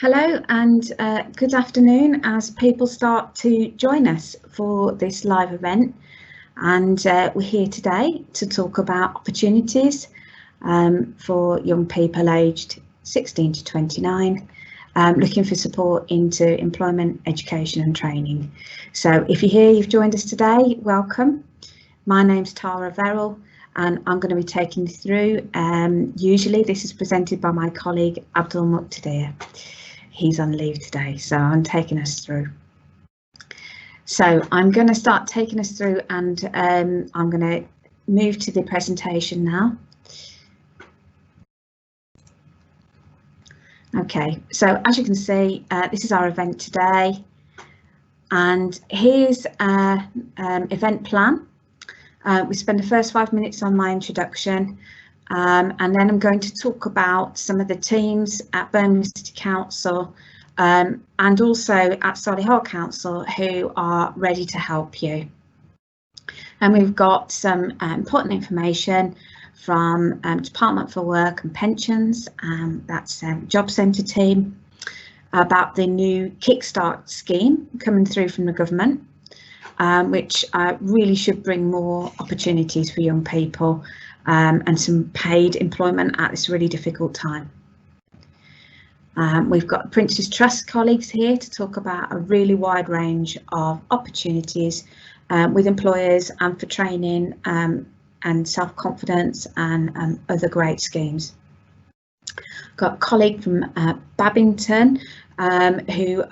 Hello and good afternoon as people start to join us for this live event, and we're here today to talk about opportunities for young people aged 16 to 29 looking for support into employment, education and training. So if you're here, you've joined us today, welcome. My name's Tara Verrill and I'm going to be taking you through. Usually this is presented by my colleague Abdul Muqtadir. He's on leave today, so I'm taking us through. So I'm going to start taking us through and I'm going to move to the presentation now. Okay, so as you can see, this is our event today, and here's our event plan. We spend the first 5 minutes on my introduction, and then I'm going to talk about some of the teams at Birmingham City Council and also at Solihull Council who are ready to help you. And we've got some important information from Department for Work and Pensions, that's Job Centre team, about the new Kickstart scheme coming through from the government, which really should bring more opportunities for young people and some paid employment at this really difficult time. We've got Prince's Trust colleagues here to talk about a really wide range of opportunities with employers and for training and self-confidence and other great schemes. Got a colleague from Babington who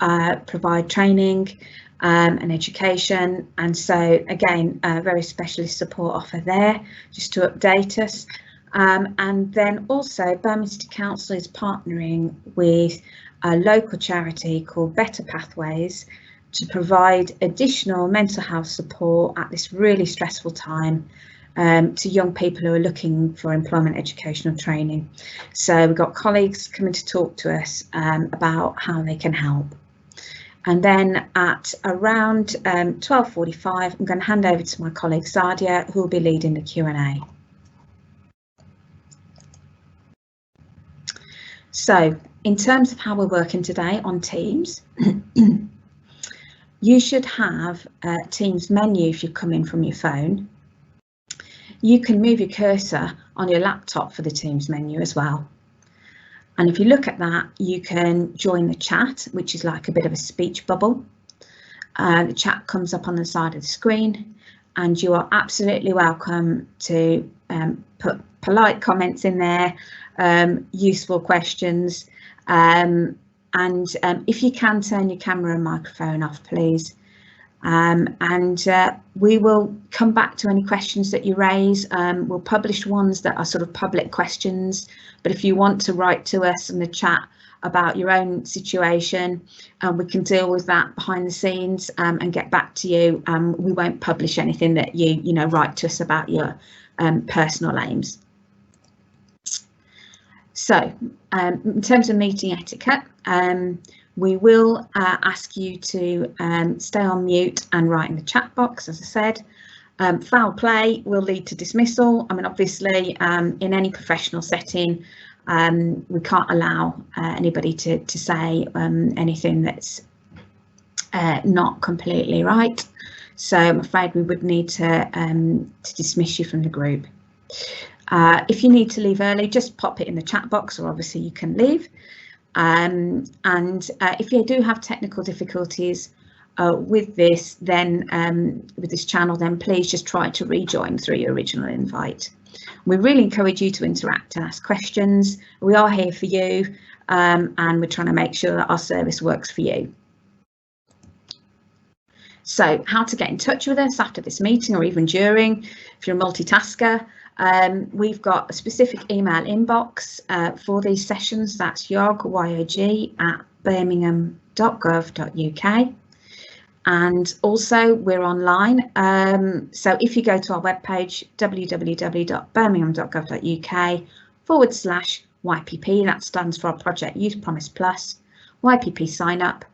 provide training and education, and so again a very specialist support offer there just to update us. And then also Birmingham City Council is partnering with a local charity called Better Pathways to provide additional mental health support at this really stressful time to young people who are looking for employment, educational training. So we've got colleagues coming to talk to us about how they can help. And then at around 12:45, I'm going to hand over to my colleague Sadia, who will be leading the Q&A. So in terms of how we're working today on Teams, you should have a Teams menu if you come in from your phone. You can move your cursor on your laptop for the Teams menu as well. And if you look at that, you can join the chat, which is like a bit of a speech bubble. The chat comes up on the side of the screen, and you are absolutely welcome to put polite comments in there, useful questions, and if you can, turn your camera and microphone off, please. And we will come back to any questions that you raise. We'll publish ones that are sort of public questions, but if you want to write to us in the chat about your own situation, we can deal with that behind the scenes and get back to you. We won't publish anything that you write to us about your personal aims. So in terms of meeting etiquette, we will ask you to stay on mute and write in the chat box, as I said. Foul play will lead to dismissal. I mean, obviously, in any professional setting, we can't allow anybody to say anything that's not completely right. So I'm afraid we would need to dismiss you from the group. If you need to leave early, just pop it in the chat box, or obviously you can leave. And if you do have technical difficulties with this, then with this channel, then please just try to rejoin through your original invite. We really encourage you to interact and ask questions. We are here for you, and we're trying to make sure that our service works for you. So how to get in touch with us after this meeting or even during, if you're a multitasker. We've got a specific email inbox for these sessions. That's YOG at birmingham.gov.uk. And also we're online. So if you go to our webpage, www.birmingham.gov.uk/YPP, that stands for our Project Youth Promise Plus, YPP sign up.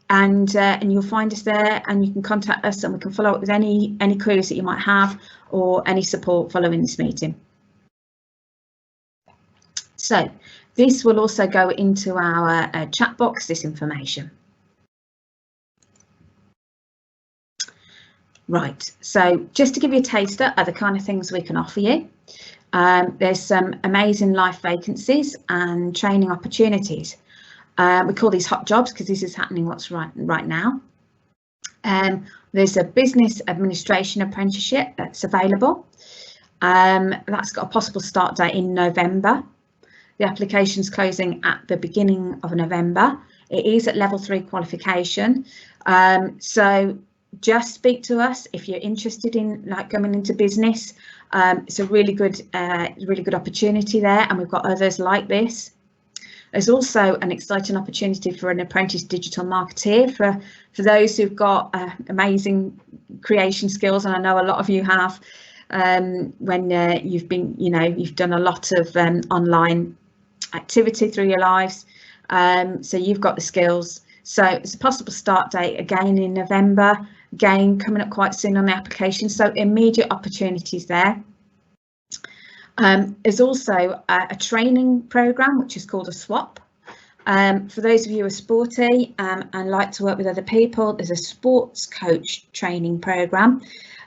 And you'll find us there, and you can contact us and we can follow up with any queries that you might have or any support following this meeting. So This will also go into our chat box, this information. Right, so just to give you a taster of the kind of things we can offer you. There's some amazing life vacancies and training opportunities. We call these hot jobs because this is happening right now. There's a business administration apprenticeship that's available. That's got a possible start date in November. The application's closing at the beginning of November. It is at level 3 qualification. So just speak to us if you're interested in going into business. It's a really good opportunity there, and we've got others like this. There's also an exciting opportunity for an apprentice digital marketeer for those who've got amazing creation skills, and I know a lot of you have. When you've been, you've done a lot of online activity through your lives, so you've got the skills. So it's a possible start date again in November, again coming up quite soon on the application, so immediate opportunities there. There's also a training program which is called a swap. For those of you who are sporty and like to work with other people, there's a sports coach training program.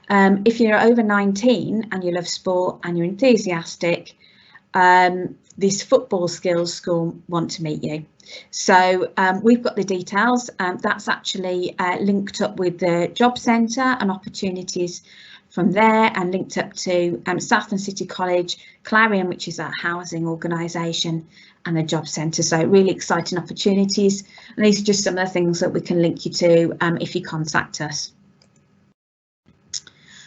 If you're over 19 and you love sport and you're enthusiastic, this football skills school want to meet you. So we've got the details. That's actually linked up with the job centre and opportunities from there, and linked up to Southland City College, Clarion, which is a housing organisation, and a job centre. So really exciting opportunities. And these are just some of the things that we can link you to if you contact us.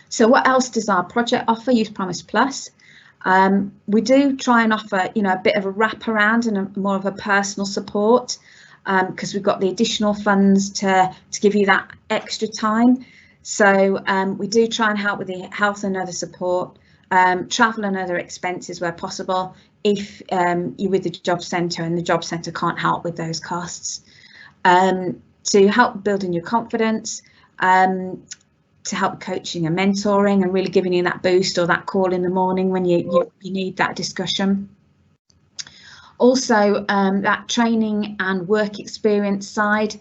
So what else does our project offer, Youth Promise Plus? We do try and offer, a bit of a wraparound and more of a personal support, because we've got the additional funds to give you that extra time. So we do try and help with the health and other support, travel and other expenses where possible, if you're with the job centre and the job centre can't help with those costs. To help building your confidence, to help coaching and mentoring and really giving you that boost or that call in the morning when you need that discussion. Also, that training and work experience side,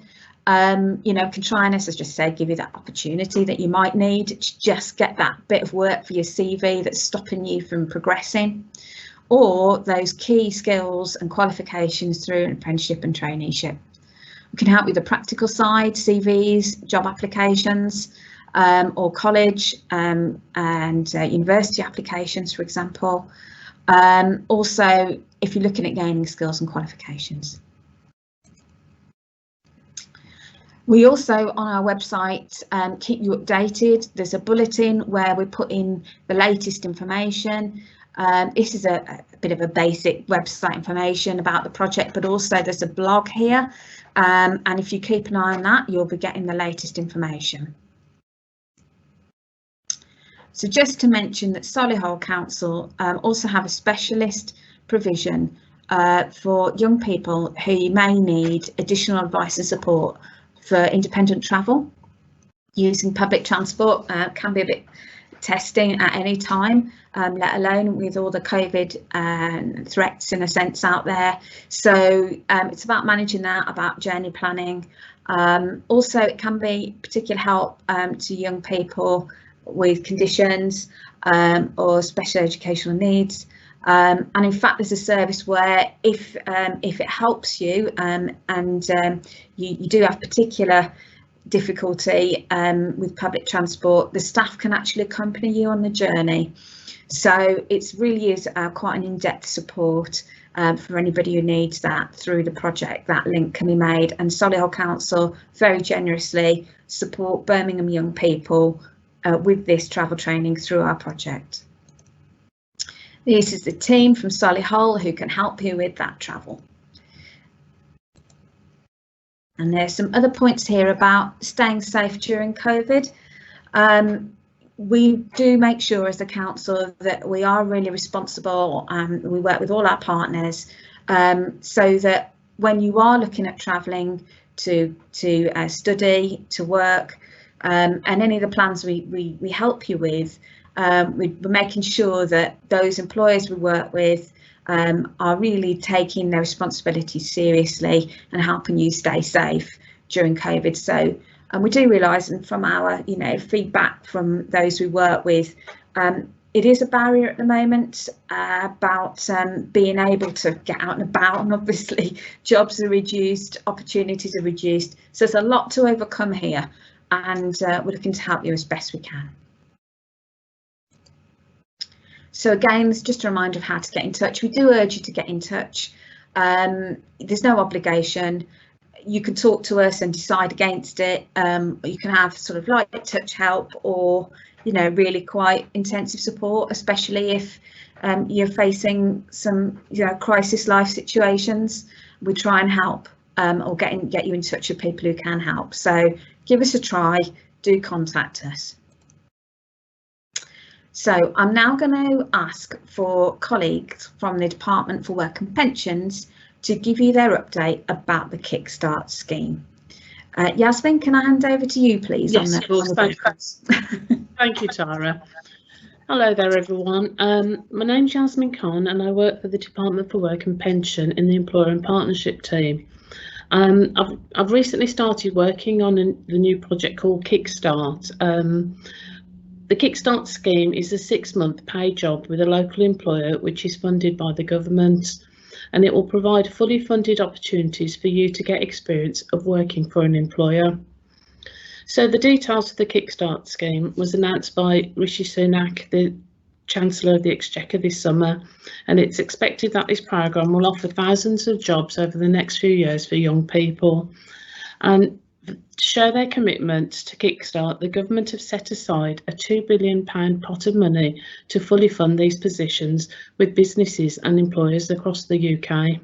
can try and, as I just said, give you that opportunity that you might need to just get that bit of work for your CV that's stopping you from progressing, or those key skills and qualifications through an apprenticeship and traineeship. We can help with the practical side, CVs, job applications, or college and university applications, for example. Also, if you're looking at gaining skills and qualifications. We also, on our website, keep you updated. There's a bulletin where we put in the latest information. This is a bit of a basic website information about the project, but also there's a blog here. And if you keep an eye on that, you'll be getting the latest information. So just to mention that Solihull Council also have a specialist provision for young people who may need additional advice and support for independent travel. Using public transport can be a bit testing at any time, let alone with all the COVID threats in a sense out there. So it's about managing that, about journey planning. Also, it can be particular help to young people with conditions or special educational needs. And in fact, there's a service where if it helps you and you do have particular difficulty with public transport, the staff can actually accompany you on the journey. So it really is quite an in-depth support for anybody who needs that through the project. That link can be made, and Solihull Council very generously support Birmingham young people with this travel training through our project. This is the team from Solihull who can help you with that travel. And there's some other points here about staying safe during COVID. We do make sure as a council that we are really responsible, and we work with all our partners so that when you are looking at travelling to study, to work, and any of the plans we help you with, we're making sure that those employers we work with are really taking their responsibilities seriously and helping you stay safe during COVID. So, and we do realise, and from our feedback from those we work with, it is a barrier at the moment about being able to get out and about, and obviously jobs are reduced, opportunities are reduced. So there's a lot to overcome here, and we're looking to help you as best we can. So again, it's just a reminder of how to get in touch. We do urge you to get in touch. There's no obligation. You can talk to us and decide against it. You can have sort of light touch help, or really quite intensive support, especially if you're facing some crisis life situations. We try and help, or get you in touch with people who can help. So give us a try, do contact us. So I'm now going to ask for colleagues from the Department for Work and Pensions to give you their update about the Kickstart scheme. Yasmin, can I hand over to you, please? Yes, of course. Thank you, Tara. Hello there, everyone. My name's Yasmin Khan, and I work for the Department for Work and Pension in the Employer and Partnership team. I've recently started working on the new project called Kickstart. The Kickstart scheme is a 6-month paid job with a local employer, which is funded by the government, and it will provide fully funded opportunities for you to get experience of working for an employer. So the details of the Kickstart scheme was announced by Rishi Sunak, the Chancellor of the Exchequer, this summer, and it's expected that this programme will offer thousands of jobs over the next few years for young people. And to show their commitment to Kickstart, the government have set aside a £2 billion pot of money to fully fund these positions with businesses and employers across the UK.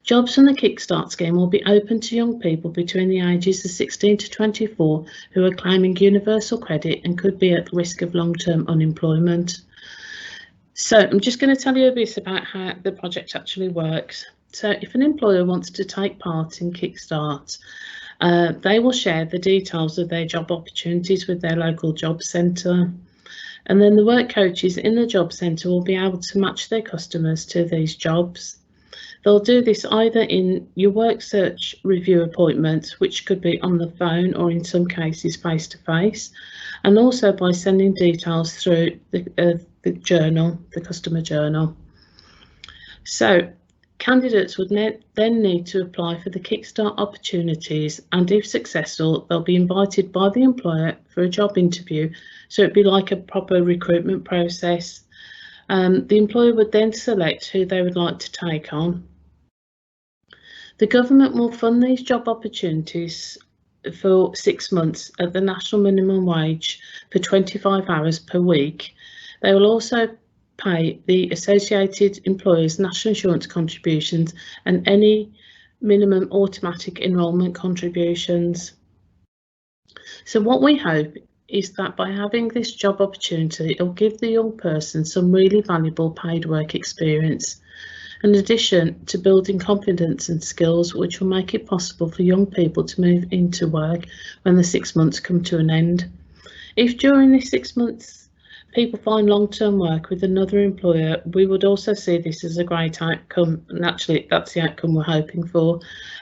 Jobs from the Kickstart scheme will be open to young people between the ages of 16 to 24 who are claiming universal credit and could be at risk of long-term unemployment. So I'm just going to tell you a bit about how the project actually works. So if an employer wants to take part in Kickstart, they will share the details of their job opportunities with their local job centre. And then the work coaches in the job centre will be able to match their customers to these jobs. They'll do this either in your work search review appointments, which could be on the phone or in some cases face to face, and also by sending details through the journal, the customer journal. So candidates would then need to apply for the Kickstart opportunities, and if successful, they'll be invited by the employer for a job interview. So it'd be like a proper recruitment process. The employer would then select who they would like to take on. The government will fund these job opportunities for 6 months at the national minimum wage for 25 hours per week. They will also pay the associated employers' national insurance contributions and any minimum automatic enrolment contributions. So what we hope is that by having this job opportunity, it'll give the young person some really valuable paid work experience, in addition to building confidence and skills, which will make it possible for young people to move into work when the 6 months come to an end. If during this 6 months people find long-term work with another employer, we would also see this as a great outcome, and actually that's the outcome we're hoping for.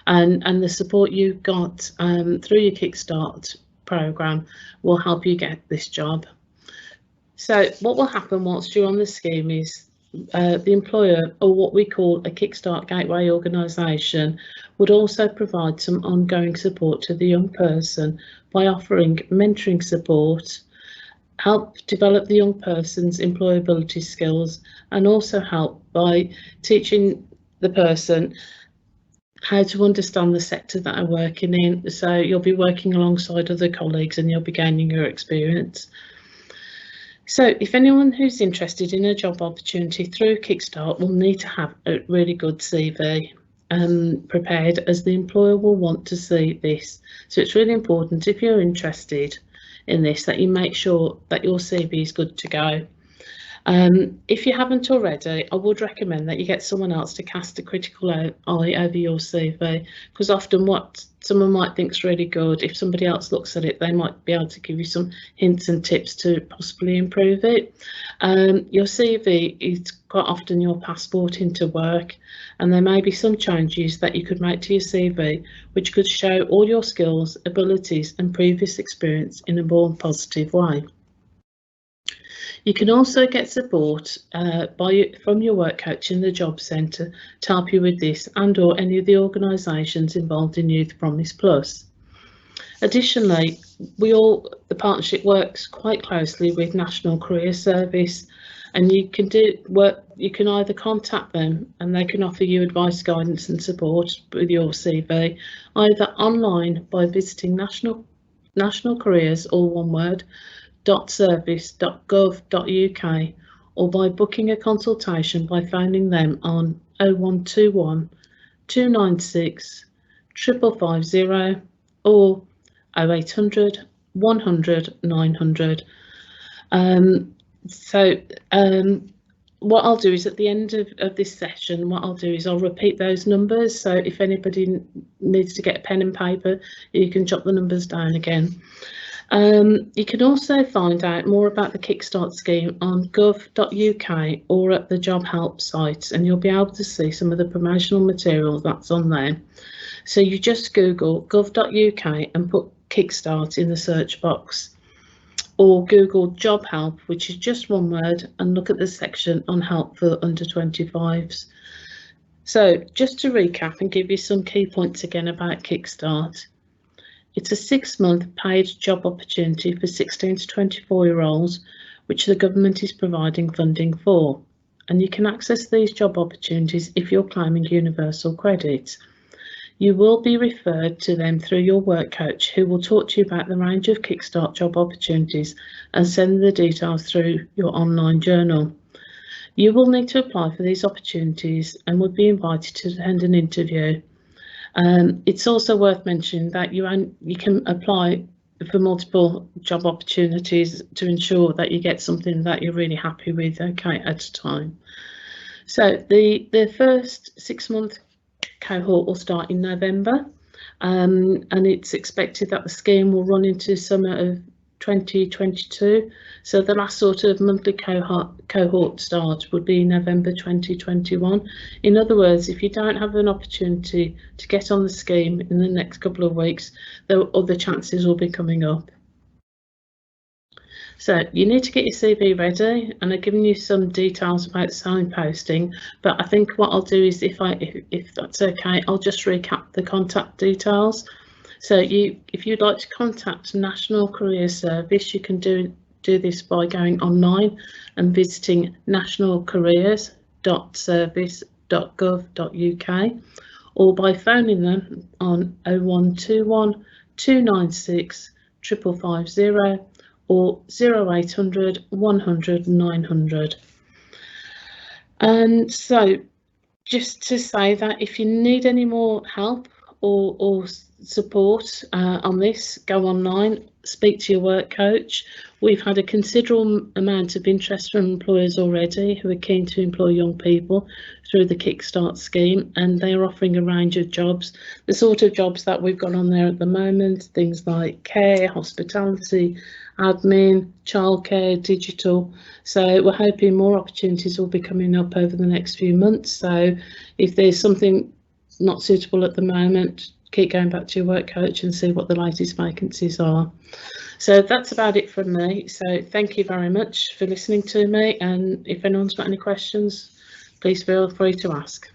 And the support you got through your Kickstart programme will help you get this job. So what will happen whilst you're on the scheme is the employer, or what we call a Kickstart Gateway organisation, would also provide some ongoing support to the young person by offering mentoring support, help develop the young person's employability skills, and also help by teaching the person how to understand the sector that I'm working in. So you'll be working alongside other colleagues and you'll be gaining your experience. So if anyone who's interested in a job opportunity through Kickstart will need to have a really good CV prepared, as the employer will want to see this. So it's really important, if you're interested in this, that you make sure that your CV is good to go. If you haven't already, I would recommend that you get someone else to cast a critical eye over your CV, because often what someone might think is really good, if somebody else looks at it, they might be able to give you some hints and tips to possibly improve it. Your CV is quite often your passport into work, and there may be some changes that you could make to your CV which could show all your skills, abilities and previous experience in a more positive way. You can also get support from your work coach in the job centre to help you with this, and or any of the organisations involved in Youth Promise Plus. Additionally, the partnership works quite closely with National Career Service, and you can either contact them and they can offer you advice, guidance and support with your CV, either online by visiting National Careers, all one word, .service.gov.uk, or by booking a consultation by phoning them on 0121 296 5550 or 0800 100 900. What I'll do is at the end of this session, what I'll do is I'll repeat those numbers, so if anybody needs to get a pen and paper, you can jot the numbers down again. You can also find out more about the Kickstart scheme on gov.uk or at the Job Help site, and you'll be able to see some of the promotional material that's on there. So you just Google gov.uk and put Kickstart in the search box, or Google Job Help, which is just one word, and look at the section on help for under 25s. So just to recap and give you some key points again about Kickstart. It's a 6-month paid job opportunity for 16 to 24-year-olds, which the government is providing funding for. And you can access these job opportunities if you're claiming universal credit. You will be referred to them through your work coach, who will talk to you about the range of Kickstart job opportunities and send the details through your online journal. You will need to apply for these opportunities and would be invited to attend an interview. It's also worth mentioning that you can apply for multiple job opportunities to ensure that you get something that you're really happy with, at a time. So the first 6-month cohort will start in November, and it's expected that the scheme will run into summer of 2022. So the last sort of monthly cohort start would be November 2021. In other words, if you don't have an opportunity to get on the scheme in the next couple of weeks, other chances will be coming up. So you need to get your CV ready, and I've given you some details about signposting, but I think what I'll do is, if that's okay, I'll just recap the contact details. So if you'd like to contact National Career Service, you can do this by going online and visiting nationalcareers.service.gov.uk, or by phoning them on 0121 296 5550 or 0800 100 900. And so just to say that if you need any more help or support on this, go online, speak to your work coach. We've had a considerable amount of interest from employers already who are keen to employ young people through the Kickstart scheme, and they are offering a range of jobs, the sort of jobs that we've got on there at the moment, things like care, hospitality, admin, childcare, digital. So we're hoping more opportunities will be coming up over the next few months. So if there's something not suitable at the moment, keep going back to your work coach and see what the latest vacancies are. So that's about it from me. So thank you very much for listening to me, and if anyone's got any questions, please feel free to ask.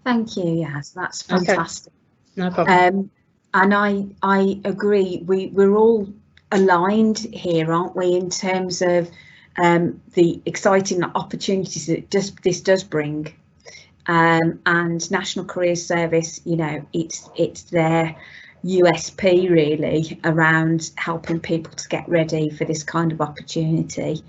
Thank you. Yes, that's fantastic. Okay. No problem. And I agree. We're all aligned here, aren't we, in terms of the exciting opportunities that this does bring. And National Career Service, you know, it's their USP really around helping people to get ready for this kind of opportunity.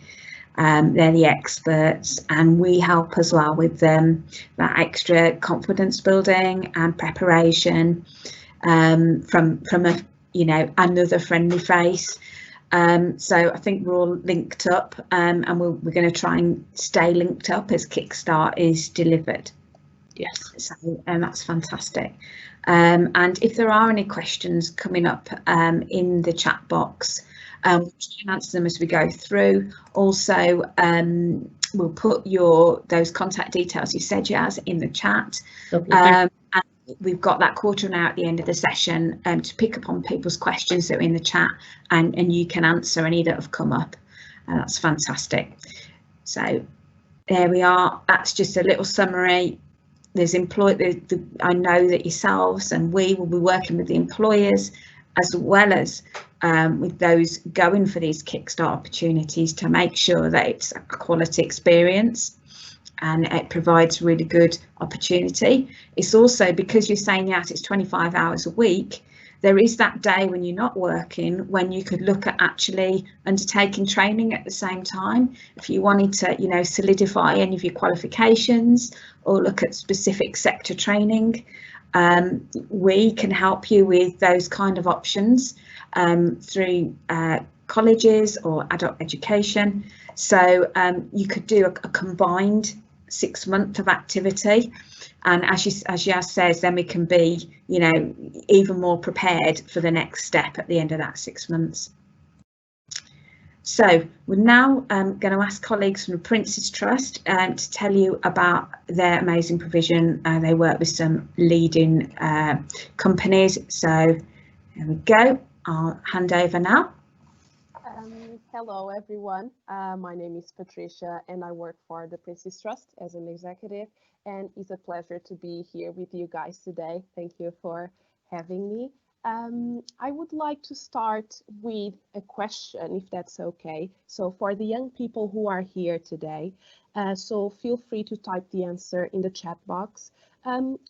They're the experts, and we help as well with that extra confidence building and preparation from a, you know, another friendly face. So I think we're all linked up, and we're going to try and stay linked up as Kickstart is delivered. Yes. So that's fantastic. And if there are any questions coming up in the chat box, we can answer them as we go through. Also, we'll put those contact details you said, Yaz, in the chat. And we've got that quarter an hour at the end of the session to pick up on people's questions that are in the chat, and you can answer any that have come up. That's fantastic. So there we are. That's just a little summary. There's I know that yourselves and we will be working with the employers as well as with those going for these Kickstart opportunities to make sure that it's a quality experience and it provides really good opportunity. It's also, because you're saying yes, it's 25 hours a week, there is that day when you're not working when you could look at actually undertaking training at the same time. If you wanted to, you know, solidify any of your qualifications or look at specific sector training, we can help you with those kind of options through colleges or adult education. So you could do a combined 6 months of activity, and as Yaz says, then we can be, you know, even more prepared for the next step at the end of that 6 months. So we're now going to ask colleagues from the Prince's Trust to tell you about their amazing provision. They work with some leading companies. So there we go. I'll hand over now. Hello everyone, my name is Patricia and I work for the Prince's Trust as an executive, and it's a pleasure to be here with you guys today. Thank you for having me. I would like to start with a question, if that's okay. So for the young people who are here today, so feel free to type the answer in the chat box.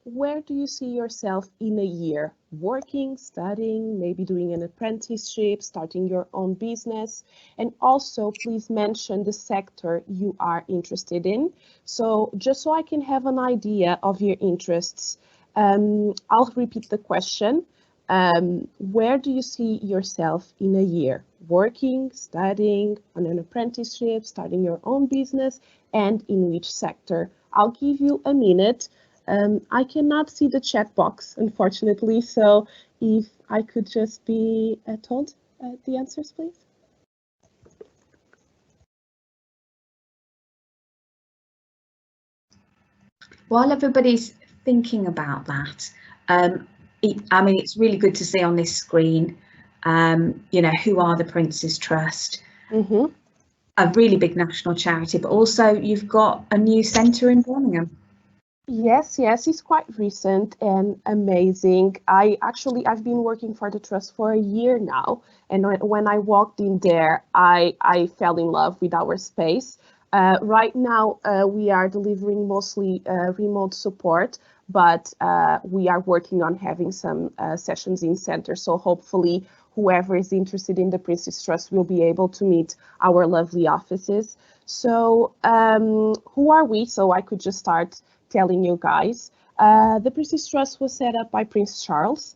Where do you see yourself in a year? Working, studying, maybe doing an apprenticeship, starting your own business? And also please mention the sector you are interested in. So just so I can have an idea of your interests, I'll repeat the question. Where do you see yourself in a year? Working, studying, on an apprenticeship, starting your own business, and in which sector? I'll give you a minute. I cannot see the chat box, unfortunately, so if I could just be told the answers, please. While everybody's thinking about that, I mean, it's really good to see on this screen, you know, who are the Prince's Trust, a really big national charity, but also you've got a new centre in Birmingham. Yes, it's quite recent and amazing. I've been working for the Trust for a year now, and when I walked in there, I fell in love with our space. Right now, we are delivering mostly remote support, but we are working on having some sessions in center. So hopefully whoever is interested in the Prince's Trust will be able to meet our lovely offices. So who are we? So I could just start telling you guys. The Prince's Trust was set up by Prince Charles.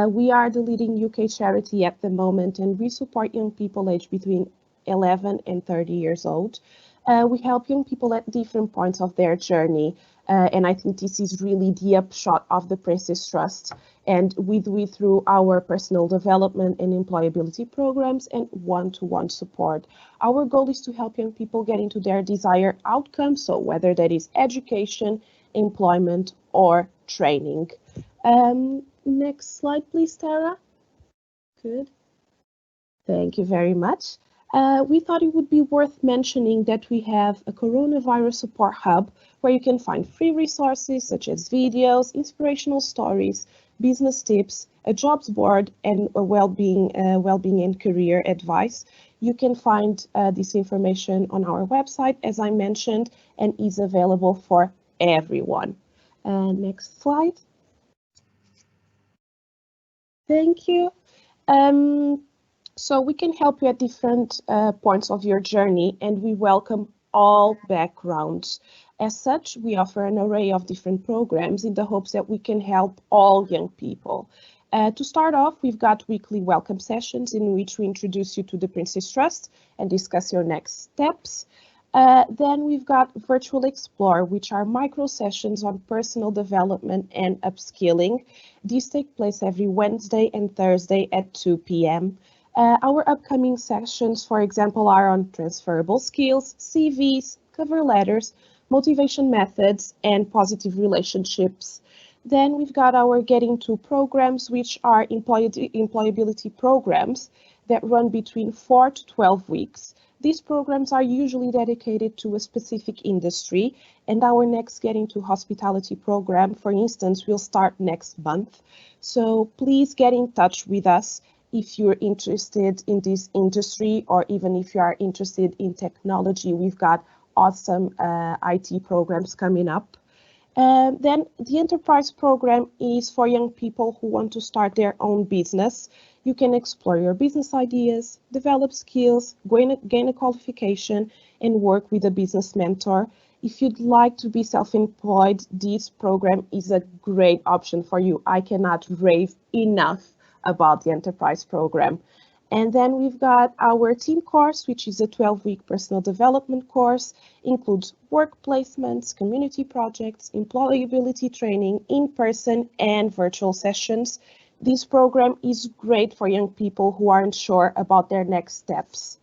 We are the leading UK charity at the moment, and we support young people aged between 11 and 30 years old. We help young people at different points of their journey, and I think this is really the upshot of the Prince's Trust. And we do it through our personal development and employability programs and one-to-one support. Our goal is to help young people get into their desired outcomes, so whether that is education, employment, or training. Next slide, please, Tara. Good. Thank you very much. We thought it would be worth mentioning that we have a coronavirus support hub where you can find free resources such as videos, inspirational stories, business tips, a jobs board, and a well-being and career advice. You can find this information on our website, as I mentioned, and is available for everyone. Next slide. Thank you. So we can help you at different points of your journey, and we welcome all backgrounds. As such, we offer an array of different programs in the hopes that we can help all young people. To start off, we've got weekly welcome sessions in which we introduce you to the Princess Trust and discuss your next steps. Then we've got Virtual Explore, which are micro sessions on personal development and upskilling. These take place every Wednesday and Thursday at 2 p.m. Our upcoming sessions, for example, are on transferable skills, CVs, cover letters, motivation methods, and positive relationships. Then we've got our Getting To programs, which are employability programs that run between 4 to 12 weeks. These programs are usually dedicated to a specific industry, and our next Getting To Hospitality program, for instance, will start next month. So please get in touch with us if you're interested in this industry, or even if you are interested in technology. We've got awesome IT programs coming up. Then the Enterprise program is for young people who want to start their own business. You can explore your business ideas, develop skills, gain a qualification, and work with a business mentor. If you'd like to be self-employed, this program is a great option for you. I cannot rave enough about the Enterprise program. And then we've got our team course, which is a 12-week personal development course, includes work placements, community projects, employability training, in-person and virtual sessions. This program is great for young people who aren't sure about their next steps.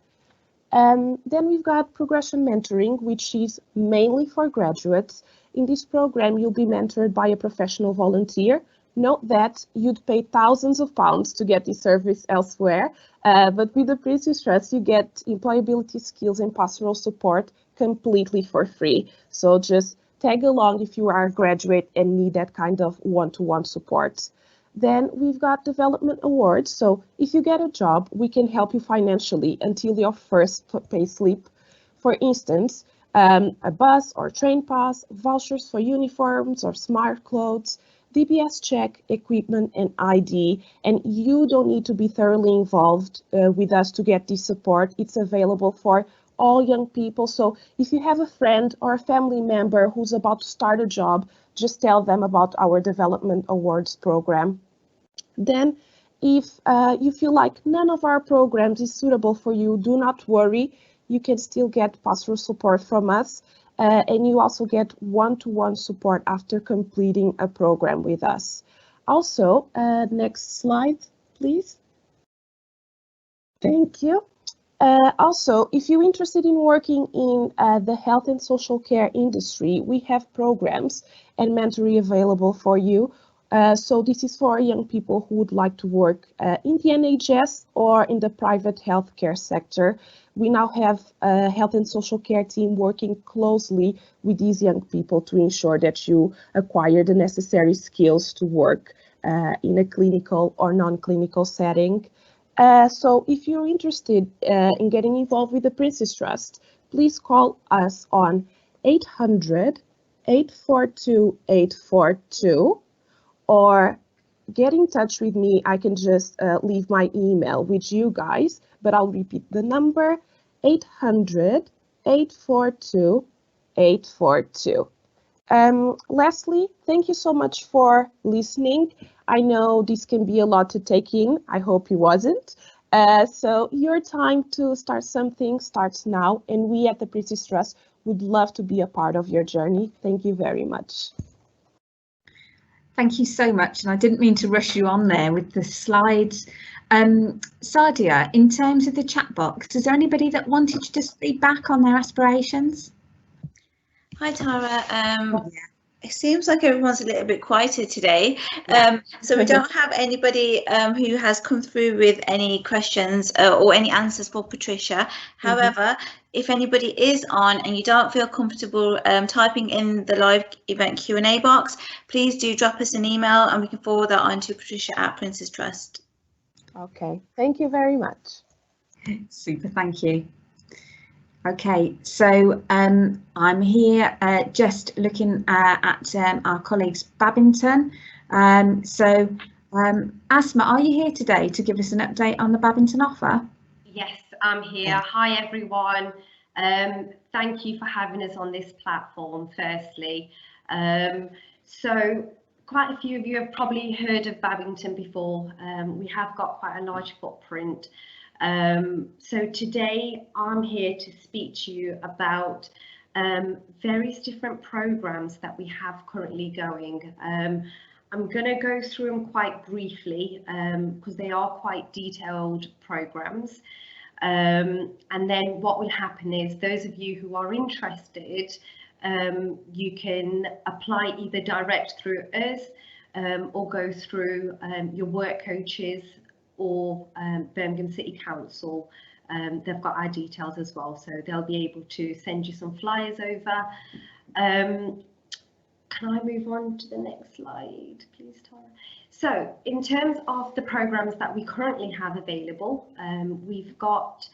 Then we've got progression mentoring, which is mainly for graduates. In this program, you'll be mentored by a professional volunteer. Note that you'd pay thousands of pounds to get this service elsewhere, but with the Princess Trust, you get employability skills and pastoral support completely for free. So just tag along if you are a graduate and need that kind of one-to-one support. Then we've got development awards. So if you get a job, we can help you financially until your first pay slip. For instance, a bus or train pass, vouchers for uniforms or smart clothes, DBS check, equipment, and ID, and you don't need to be thoroughly involved with us to get this support. It's available for all young people. So if you have a friend or a family member who's about to start a job, just tell them about our Development Awards program. Then, if you feel like none of our programs is suitable for you, do not worry. You can still get pastoral support from us. And you also get one-to-one support after completing a program with us. Also, next slide, please. Thank you. Also, if you're interested in working in the health and social care industry, we have programs and mentoring available for you. So this is for young people who would like to work in the NHS or in the private healthcare sector. We now have a health and social care team working closely with these young people to ensure that you acquire the necessary skills to work in a clinical or non-clinical setting. So if you're interested in getting involved with the Princess Trust, please call us on 800-842-842 or get in touch with me. I can just leave my email with you guys, but I'll repeat the number, 800-842-842. Lastly, thank you so much for listening. I know this can be a lot to take in. I hope it wasn't. So your time to start something starts now, and we at the Princess Trust would love to be a part of your journey. Thank you very much. Thank you so much, and I didn't mean to rush you on there with the slides. Sadia, in terms of the chat box, is there anybody that wanted to just feedback on their aspirations? Hi Tara, it seems like everyone's a little bit quieter today, so we don't have anybody who has come through with any questions or any answers for Patricia. However, if anybody is on and you don't feel comfortable typing in the live event Q&A box, please do drop us an email and we can forward that on to Patricia at Princess Trust. Okay, thank you very much. Super, thank you. Okay, so I'm here just looking at our colleagues Babington. Asma, are you here today to give us an update on the Babington offer? Yes, I'm here. Hi everyone. Thank you for having us on this platform firstly. So quite a few of you have probably heard of Babington before. We have got quite a large footprint. So today I'm here to speak to you about various different programs that we have currently going. I'm going to go through them quite briefly because they are quite detailed programs. And then what will happen is those of you who are interested, you can apply either direct through us or go through your work coaches or Birmingham City Council. They've got our details as well, so they'll be able to send you some flyers over. Can I move on to the next slide, please, Tara? So in terms of the programs that we currently have available, we've got,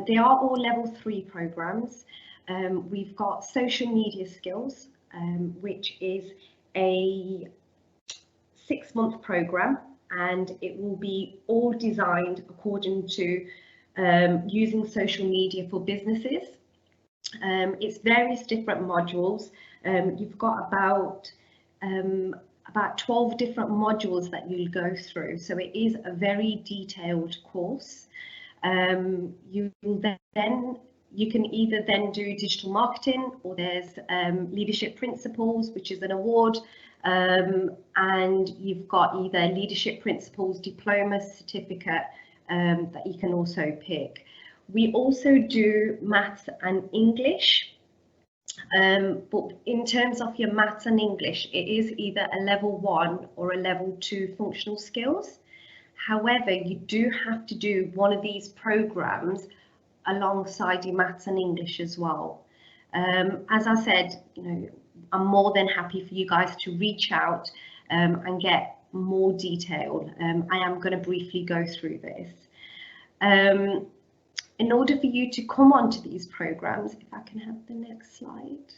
they are all level 3 programs. We've got social media skills, which is a 6-month program, and it will be all designed according to using social media for businesses. It's various different modules. You've got about 12 different modules that you'll go through, so it is a very detailed course. You can either then do digital marketing, or there's leadership principles, which is an award, and you've got either leadership principles diploma certificate that you can also pick. We also do maths and English. But in terms of your maths and English, it is either a level 1 or a level 2 functional skills. However, you do have to do one of these programs alongside your maths and English as well. As I said, you know, I'm more than happy for you guys to reach out and get more detail. I am going to briefly go through this. In order for you to come onto these programs, if I can have the next slide.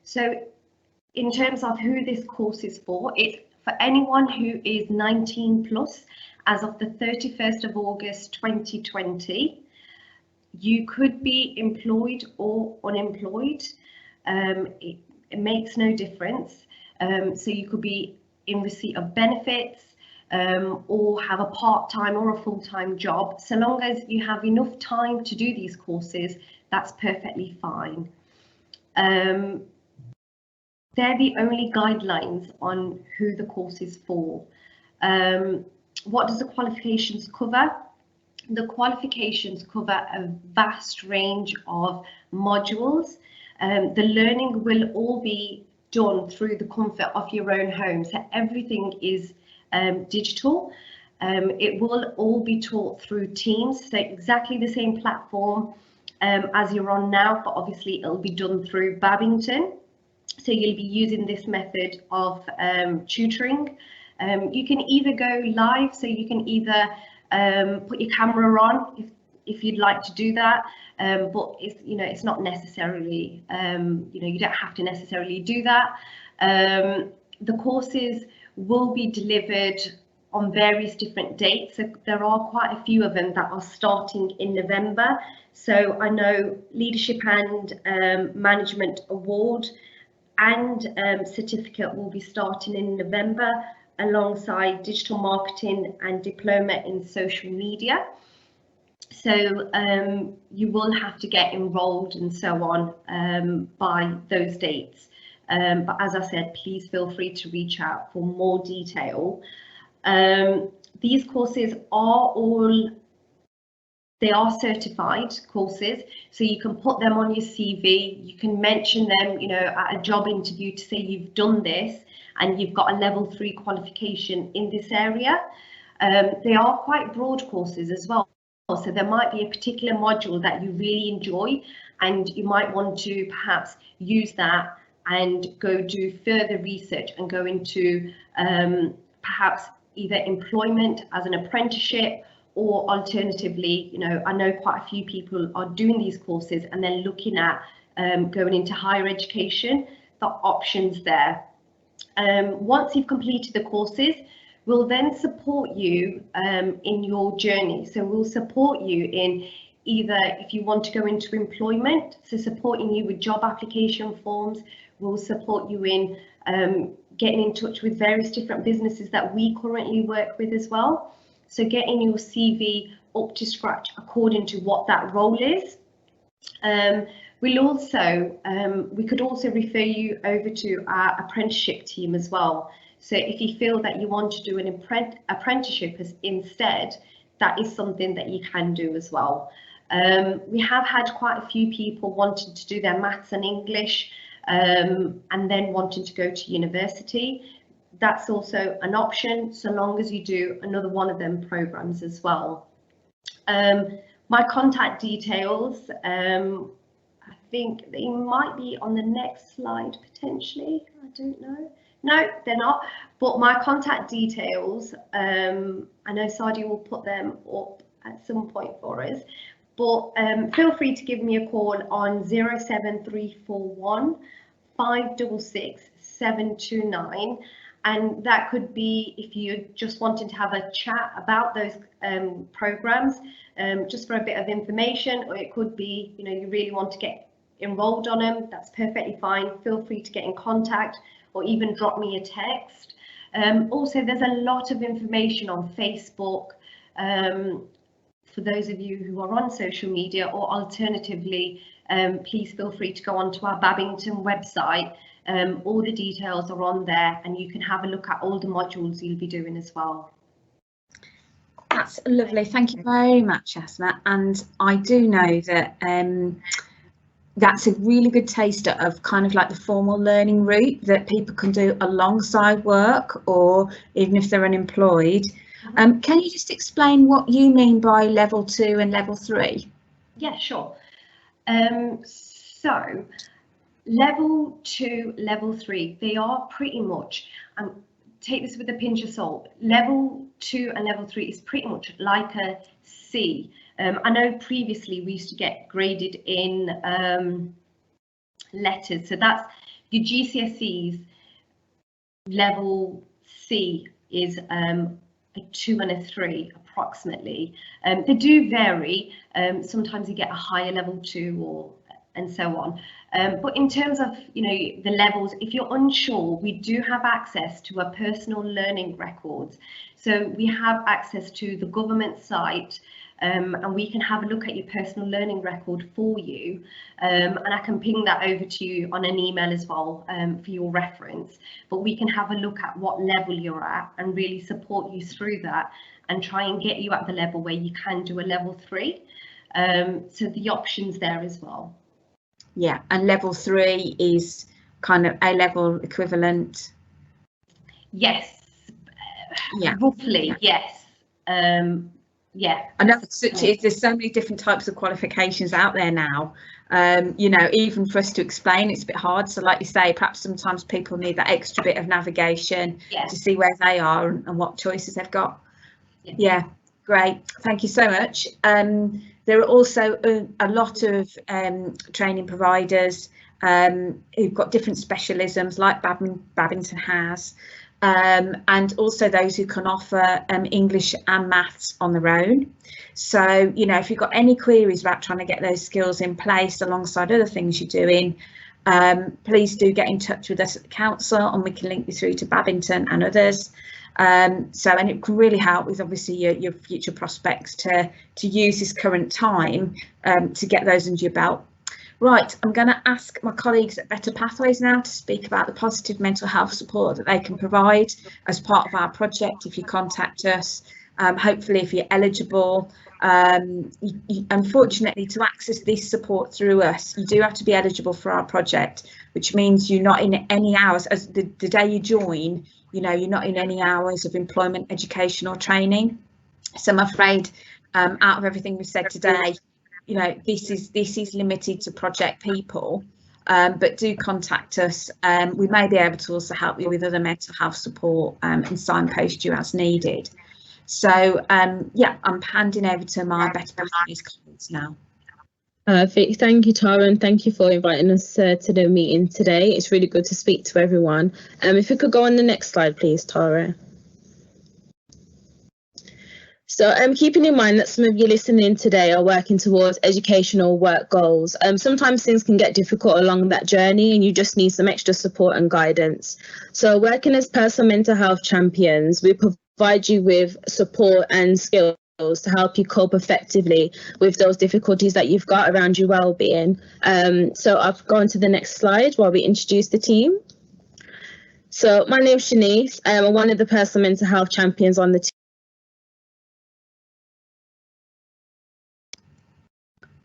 So in terms of who this course is for, it's for anyone who is 19 plus as of the 31st of August 2020. You could be employed or unemployed. It makes no difference. So you could be in receipt of benefits, or have a part-time or a full-time job. So long as you have enough time to do these courses, that's perfectly fine. They're the only guidelines on who the course is for. What does the qualifications cover? The qualifications cover a vast range of modules. The learning will all be done through the comfort of your own home. So everything is digital. It will all be taught through Teams, so exactly the same platform as you're on now, but obviously it'll be done through Babington. So you'll be using this method of tutoring. You can either go live, so you can either put your camera on if you'd like to do that, but it's, you know, it's not necessarily, you know, you don't have to necessarily do that. The courses will be delivered on various different dates. So there are quite a few of them that are starting in November. So I know Leadership and Management Award and certificate will be starting in November, alongside digital marketing and diploma in social media. So you will have to get enrolled and so on by those dates. But as I said, please feel free to reach out for more detail. These courses are they are certified courses, so you can put them on your CV. You can mention them, you know, at a job interview to say you've done this and you've got a level 3 qualification in this area. They are quite broad courses as well. So there might be a particular module that you really enjoy, and you might want to perhaps use that and go do further research and go into perhaps either employment as an apprenticeship, or alternatively, you know, I know quite a few people are doing these courses and then looking at going into higher education. The options there. Once you've completed the courses, we'll then support you in your journey. So we'll support you in either if you want to go into employment, so supporting you with job application forms. We'll support you in getting in touch with various different businesses that we currently work with as well. So getting your CV up to scratch according to what that role is. We could also refer you over to our apprenticeship team as well. So if you feel that you want to do an apprenticeship instead, that is something that you can do as well. We have had quite a few people wanting to do their maths and English and then wanting to go to university. That's also an option, so long as you do another one of them programs as well. My contact details, I think they might be on the next slide potentially. I don't know. No, they're not. But my contact details, I know Sadia will put them up at some point for us. But feel free to give me a call on 07341 566 729. And that could be if you're just wanting to have a chat about those programs, just for a bit of information, or it could be, you know, you really want to get enrolled on them. That's perfectly fine. Feel free to get in contact or even drop me a text. Also, there's a lot of information on Facebook for those of you who are on social media, or alternatively, please feel free to go onto our Babington website. All the details are on there and you can have a look at all the modules you'll be doing as well. That's lovely. Thank you very much, Asma. And I do know that that's a really good taster of kind of like the formal learning route that people can do alongside work, or even if they're unemployed. Can you just explain what you mean by level 2 and level 3? Yeah, sure. So level 2, level 3, they are pretty much, take this with a pinch of salt, level 2 and level 3 is pretty much like a C. I know previously we used to get graded in letters, so that's your GCSEs. Level C is a 2 and a 3 approximately. They do vary. Sometimes you get a higher level 2 or and so on. But in terms of, you know, the levels, if you're unsure, we do have access to a personal learning records. So we have access to the government site, and we can have a look at your personal learning record for you. And I can ping that over to you on an email as well, for your reference. But we can have a look at what level you're at and really support you through that and try and get you at the level where you can do a level 3. So the options there as well. Yeah, and level 3 is kind of A-level equivalent. Yes. Yeah. Roughly, yes. Yeah. I know there's so many different types of qualifications out there now. You know, even for us to explain, it's a bit hard. So like you say, perhaps sometimes people need that extra bit of navigation to see where they are and what choices they've got. Yeah, great. Thank you so much. There are also a lot of training providers who've got different specialisms, like Babington has, and also those who can offer English and maths on their own. So, you know, if you've got any queries about trying to get those skills in place alongside other things you're doing, please do get in touch with us at the council and we can link you through to Babington and others. And it can really help with obviously your future prospects to use this current time to get those under your belt. Right, I'm going to ask my colleagues at Better Pathways now to speak about the positive mental health support that they can provide as part of our project if you contact us. Hopefully, if you're eligible, unfortunately, to access this support through us, you do have to be eligible for our project, which means you're not in any hours as the day you join. You know, you're not in any hours of employment, education or training. So I'm afraid out of everything we've said today, you know, this is limited to project people, but do contact us. We may be able to also help you with other mental health support and signpost you as needed. So yeah, I'm handing over to my Better Pathways colleagues now. Perfect. Thank you, Tara, and thank you for inviting us to the meeting today. It's really good to speak to everyone. If we could go on the next slide, please, Tara. So keeping in mind that some of you listening today are working towards educational work goals, sometimes things can get difficult along that journey and you just need some extra support and guidance. So working as personal mental health champions, we provide you with support and skills to help you cope effectively with those difficulties that you've got around your well-being. So I'll go on to the next slide while we introduce the team. So my name's Shanice. I'm one of the personal mental health champions on the team.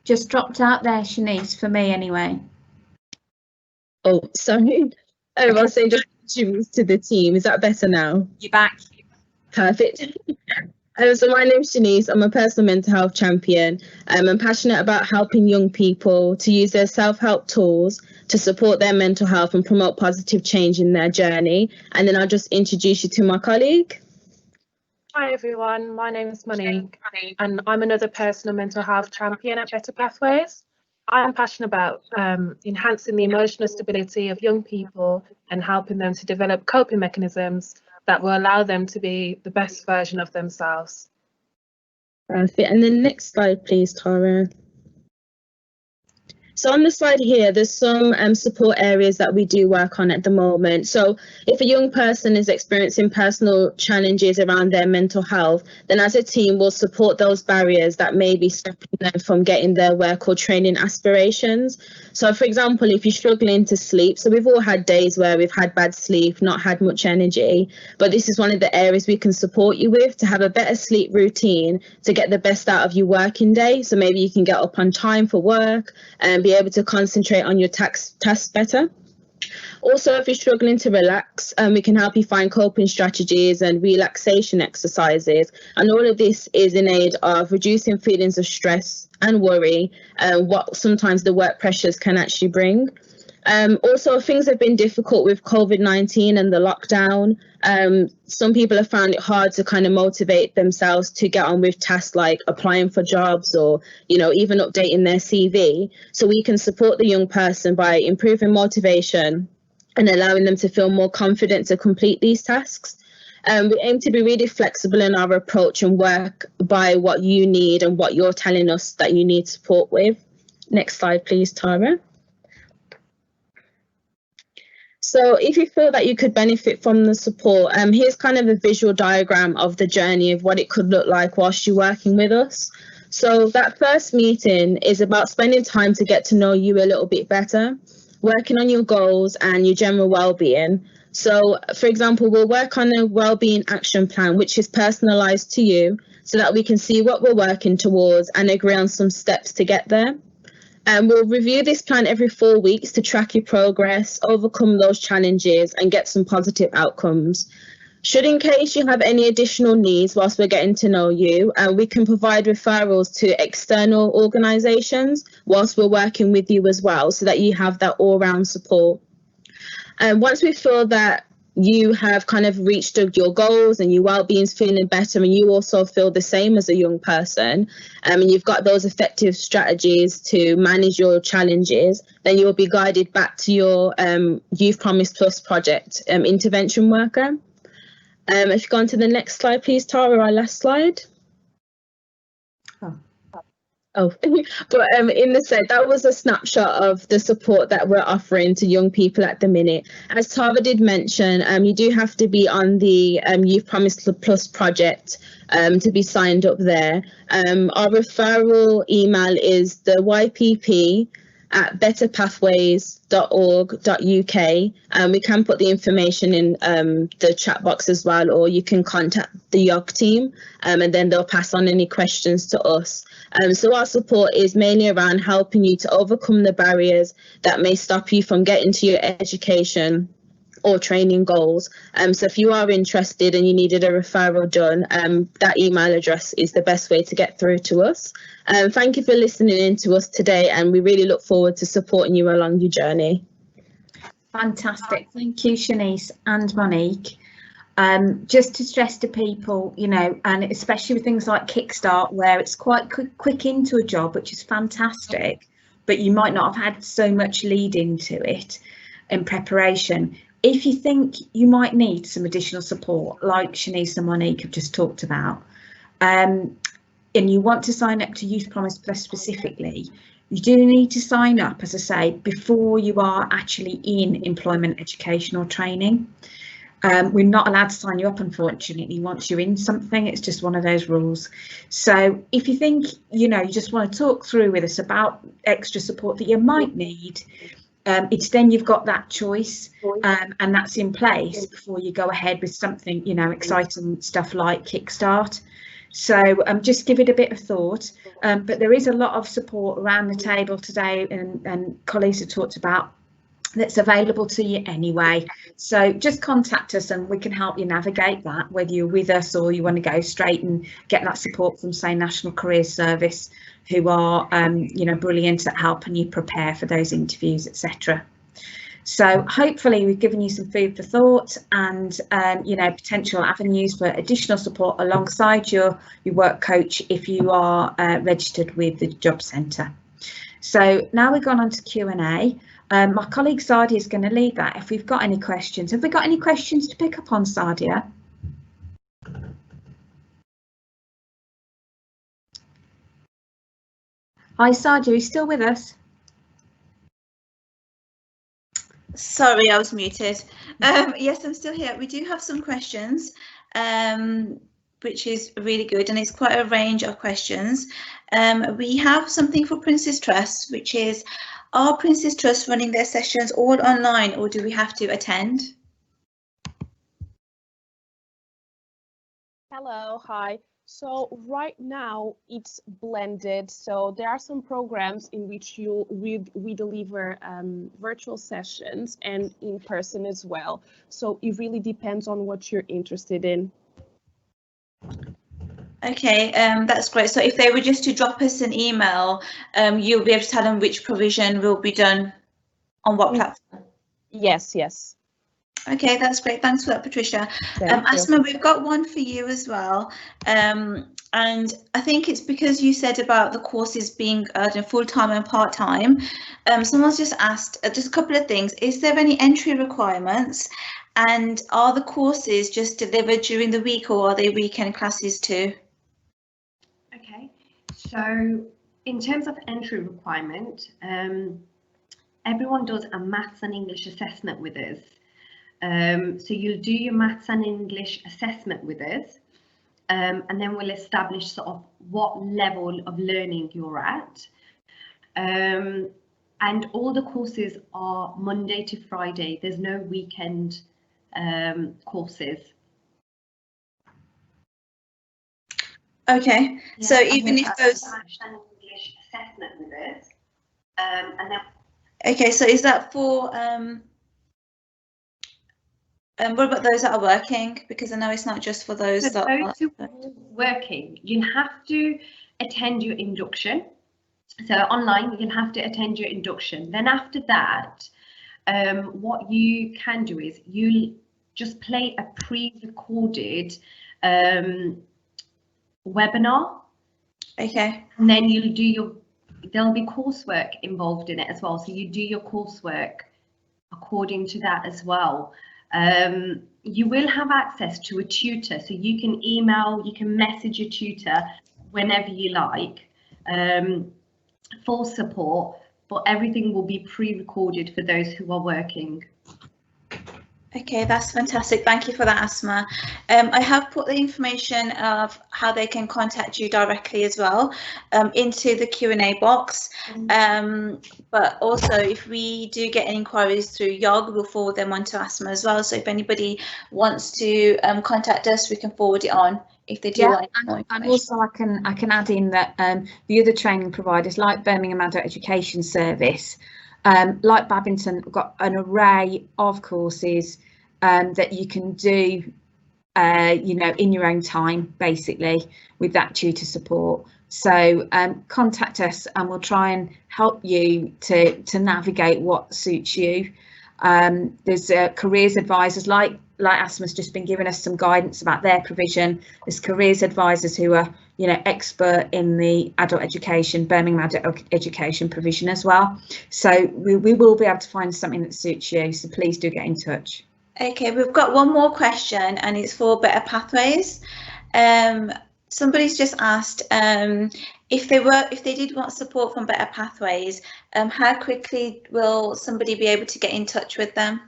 Just dropped out there, Shanice, for me anyway. Oh, sorry. I was saying just introduce to the team. Is that better now? You're back. Perfect. So my name's Shanice. I'm a personal mental health champion. I'm passionate about helping young people to use their self-help tools to support their mental health and promote positive change in their journey. And then I'll just introduce you to my colleague. Hi everyone, my name is Monique and I'm another personal mental health champion at Better Pathways. I'm passionate about enhancing the emotional stability of young people and helping them to develop coping mechanisms that will allow them to be the best version of themselves. Perfect. And then next slide, please, Tara. So on the slide here, there's some support areas that we do work on at the moment. So if a young person is experiencing personal challenges around their mental health, then as a team, we'll support those barriers that may be stopping them from getting their work or training aspirations. So for example, if you're struggling to sleep, so we've all had days where we've had bad sleep, not had much energy, but this is one of the areas we can support you with to have a better sleep routine to get the best out of your working day. So maybe you can get up on time for work and be able to concentrate on your tasks better. Also, if you're struggling to relax, we can help you find coping strategies and relaxation exercises. And all of this is in aid of reducing feelings of stress and worry, what sometimes the work pressures can actually bring. Also, things have been difficult with COVID-19 and the lockdown. Some people have found it hard to kind of motivate themselves to get on with tasks like applying for jobs or, you know, even updating their CV. So we can support the young person by improving motivation and allowing them to feel more confident to complete these tasks. We aim to be really flexible in our approach and work by what you need and what you're telling us that you need support with. Next slide, please, Tara. So if you feel that you could benefit from the support, here's kind of a visual diagram of the journey of what it could look like whilst you're working with us. So that first meeting is about spending time to get to know you a little bit better, working on your goals and your general well-being. So for example, we'll work on a well-being action plan, which is personalised to you so that we can see what we're working towards and agree on some steps to get there. We'll review this plan every 4 weeks to track your progress, overcome those challenges and get some positive outcomes. Should in case you have any additional needs whilst we're getting to know you, we can provide referrals to external organisations whilst we're working with you as well, so that you have that all-round support. And once we feel that you have kind of reached your goals and your well-being's feeling better and you also feel the same as a young person, and you've got those effective strategies to manage your challenges, then you'll be guided back to your Youth Promise Plus project intervention worker. If you go on to the next slide, please, Tara, our last slide. But in the set, that was a snapshot of the support that we're offering to young people at the minute. As Tara did mention, you do have to be on the Youth Promise Plus project to be signed up there. Our referral email is the ypp@betterpathways.org.uk. We can put the information in the chat box as well, or you can contact the YOG team and then they'll pass on any questions to us. So our support is mainly around helping you to overcome the barriers that may stop you from getting to your education or training goals. So if you are interested and you needed a referral done, that email address is the best way to get through to us. Thank you for listening in to us today, and we really look forward to supporting you along your journey. Fantastic. Thank you, Shanice and Monique. Just to stress to people, you know, and especially with things like Kickstart, where it's quite quick into a job, which is fantastic, but you might not have had so much lead into it in preparation. If you think you might need some additional support, like Shanice and Monique have just talked about, and you want to sign up to Youth Promise Plus specifically, you do need to sign up, as I say, before you are actually in employment, education or training. We're not allowed to sign you up, unfortunately, once you're in something. It's just one of those rules. So if you think, you just want to talk through with us about extra support that you might need, it's then you've got that choice, and that's in place before you go ahead with something, exciting stuff like Kickstart. So just give it a bit of thought, but there is a lot of support around the table today, and colleagues have talked about, that's available to you anyway. So just contact us and we can help you navigate that, whether you're with us or you want to go straight and get that support from, say, National Careers Service, who are brilliant at helping you prepare for those interviews, etc. So hopefully we've given you some food for thought and potential avenues for additional support alongside your work coach if you are registered with the Job Centre. So now we've gone on to Q&A. My colleague Sadia is going to lead that. If we've got any questions, have we got any questions to pick up on, Sadia? Hi Sadia, are you still with us? Sorry, I was muted. Yes, I'm still here. We do have some questions, which is really good, and it's quite a range of questions. We have something for Prince's Trust, which is, are Prince's Trust running their sessions all online, or do we have to attend? Hello, hi. So right now it's blended. So there are some programs in which we deliver virtual sessions and in person as well. So it really depends on what you're interested in. Okay, that's great. So if they were just to drop us an email, you'll be able to tell them which provision will be done on what platform? Yes, yes. Okay, that's great. Thanks for that, Patricia. Asma, we've got one for you as well. And I think it's because you said about the courses being full-time and part-time. Someone's just asked just a couple of things. Is there any entry requirements? And are the courses just delivered during the week, or are they weekend classes too? Okay, so in terms of entry requirement, everyone does a maths and English assessment with us. So you'll do your maths and English assessment with us, and then we'll establish sort of what level of learning you're at. And all the courses are Monday to Friday. There's no weekend courses. Okay, yeah, so even if those maths and English assessment with us, and then. Okay, so is that for what about those that are working? Because I know it's not just for those that are working. You have to attend your induction. So online, you'll have to attend your induction. Then after that, what you can do is you just play a pre-recorded webinar. Okay. And then you'll do there'll be coursework involved in it as well. So you do your coursework according to that as well. You will have access to a tutor, so you can email, you can message your tutor whenever you like for support, but everything will be pre-recorded for those who are working. Okay, that's fantastic. Thank you for that, Asma. I have put the information of how they can contact you directly as well into the Q&A box. But also, if we do get any inquiries through YOG, we'll forward them on to Asma as well. So if anybody wants to contact us, we can forward it on if they do want more information. And also I can add in that the other training providers like Birmingham Adult Education Service, like Babington, we've got an array of courses that you can do, in your own time, basically, with that tutor support. So contact us and we'll try and help you to navigate what suits you. There's careers advisors like Asma's just been giving us some guidance about their provision. There's careers advisors who are expert in the adult education, Birmingham adult education provision as well. So we will be able to find something that suits you, so please do get in touch. Okay, we've got one more question and it's for Better Pathways. Somebody's just asked if they did want support from Better Pathways, how quickly will somebody be able to get in touch with them?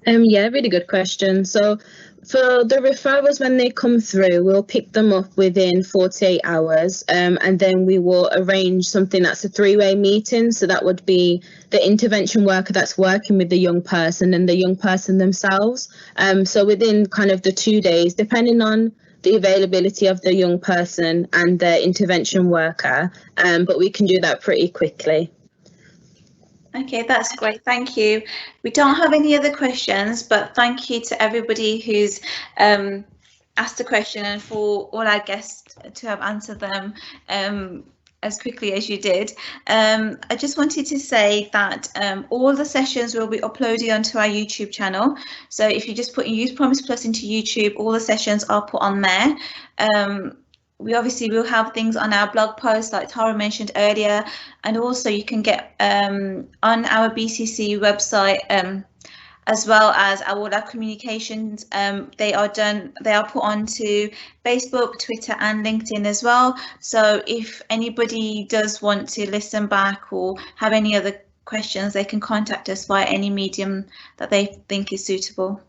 Yeah, really good question. So for the referrals, when they come through, we'll pick them up within 48 hours, and then we will arrange something that's a three-way meeting. So that would be the intervention worker that's working with the young person and the young person themselves. So within kind of the 2 days, depending on the availability of the young person and the intervention worker, but we can do that pretty quickly. Okay, that's great. Thank you. We don't have any other questions, but thank you to everybody who's asked a question and for all our guests to have answered them as quickly as you did. I just wanted to say that all the sessions will be uploaded onto our YouTube channel. So if you just put Youth Promise Plus into YouTube, all the sessions are put on there. We obviously will have things on our blog post like Tara mentioned earlier, and also you can get on our BCC website as well as all our communications. They are put onto Facebook, Twitter and LinkedIn as well. So if anybody does want to listen back or have any other questions, they can contact us via any medium that they think is suitable.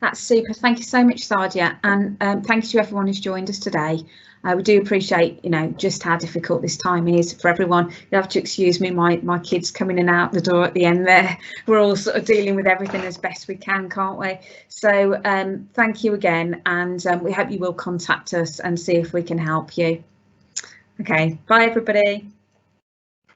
That's super. Thank you so much, Sadia, and thank you to everyone who's joined us today. We do appreciate, just how difficult this time is for everyone. You have to excuse me, my kids coming in and out the door at the end there. We're all sort of dealing with everything as best we can, can't we? So thank you again, and we hope you will contact us and see if we can help you. Okay, bye everybody.